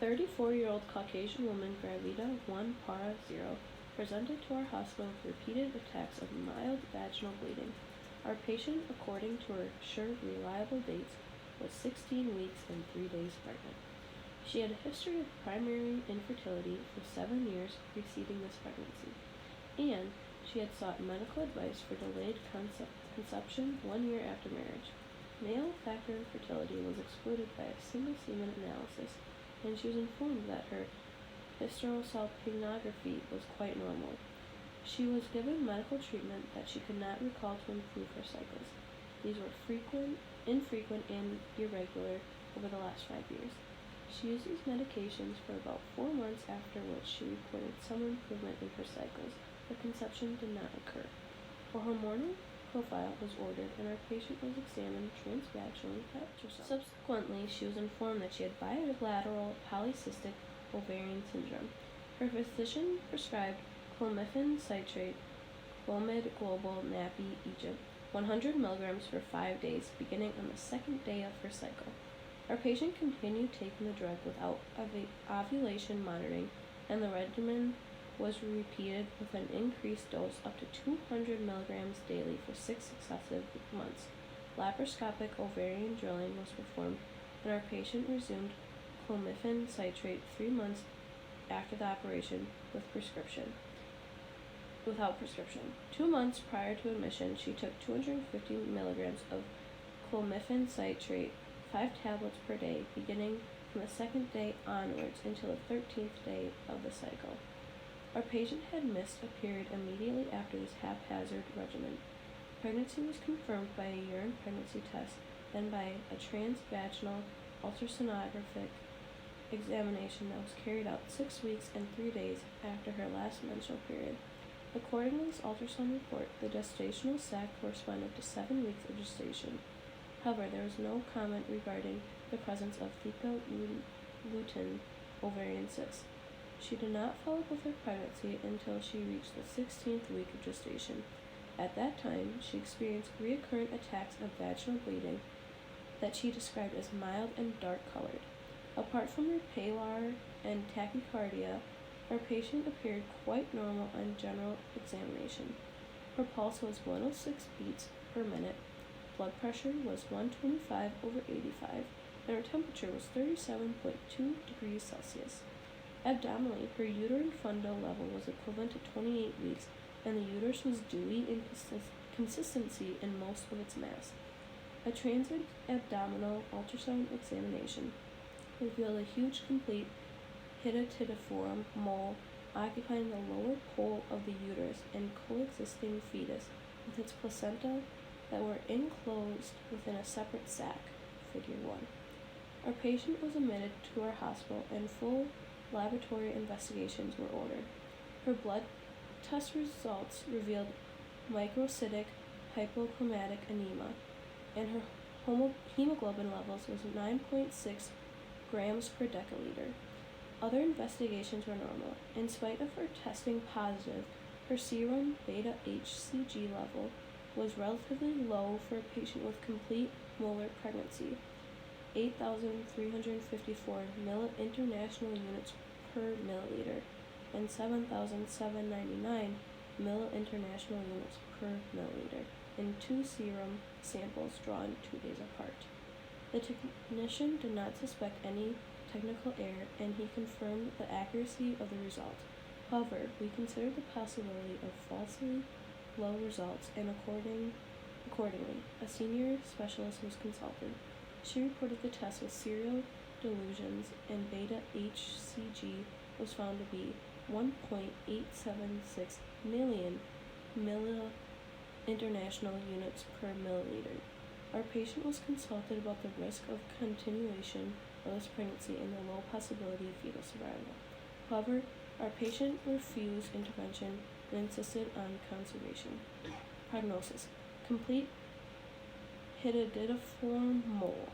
34-year-old Caucasian woman, Gravita 1 Para 0, presented to our hospital with repeated attacks of mild vaginal bleeding. Our patient, according to her sure reliable dates, was 16 weeks and 3 days pregnant. She had a history of primary infertility for 7 years preceding this pregnancy, and she had sought medical advice for delayed conception 1 year after marriage. Male factor infertility was excluded by a single semen analysis, and she was informed that her hysterosalpinography was quite normal. She was given medical treatment that she could not recall to improve her cycles. These were infrequent, and irregular over the last 5 years. She used these medications for about 4 months, after which she reported some improvement in her cycles, but conception did not occur. A hormonal profile was ordered, and our patient was examined transvaginally by ultrasound. Subsequently, she was informed that she had bilateral polycystic ovarian syndrome. Her physician prescribed clomiphene citrate, Clomid Global Napi Egypt, 100 milligrams for 5 days, beginning on the 2nd day of her cycle. Our patient continued taking the drug without ovulation monitoring, and the regimen was repeated with an increased dose up to 200 milligrams daily for 6 successive months. Laparoscopic ovarian drilling was performed, and our patient resumed clomiphene citrate 3 months after the operation without prescription. 2 months prior to admission, she took 250 milligrams of clomiphene citrate, 5 tablets per day, beginning from the 2nd day onwards until the 13th day of the cycle. Our patient had missed a period immediately after this haphazard regimen. Pregnancy was confirmed by a urine pregnancy test, then by a transvaginal ultrasonographic examination that was carried out 6 weeks and 3 days after her last menstrual period. According to this ultrasound report, the gestational sac corresponded to 7 weeks of gestation. However, there was no comment regarding the presence of theca lutein ovarian cysts. She did not follow up with her pregnancy until she reached the 16th week of gestation. At that time, she experienced recurrent attacks of vaginal bleeding that she described as mild and dark-colored. Apart from her pallor and tachycardia, our patient appeared quite normal on general examination. Her pulse was 106 beats per minute, blood pressure was 125/85, and her temperature was 37.2 degrees Celsius. Abdominally, her uterine fundal level was equivalent to 28 weeks, and the uterus was dewy in consistency in most of its mass. A transabdominal ultrasound examination revealed a huge complete hydatidiform mole occupying the lower pole of the uterus and coexisting fetus with its placenta that were enclosed within a separate sac, figure 1. Our patient was admitted to our hospital, and full laboratory investigations were ordered. Her blood test results revealed microcytic hypochromatic anemia, and her hemoglobin levels was 9.6 grams per deciliter. Other investigations were normal. In spite of her testing positive, her serum beta-HCG level was relatively low for a patient with complete molar pregnancy, 8,354 milli-international units per milliliter, and 7,799 milli-international units per milliliter in 2 serum samples drawn 2 days apart. The technician did not suspect any technical error, and he confirmed the accuracy of the results. However, we considered the possibility of falsely low results, and accordingly, a senior specialist was consulted. She reported the test with serial delusions, and beta-HCG was found to be 1.876 million milli-international units per milliliter. Our patient was consulted about the risk of continuation of this pregnancy and the low possibility of fetal survival. However, our patient refused intervention and insisted on conservation. Prognosis: complete hydatidiform mole.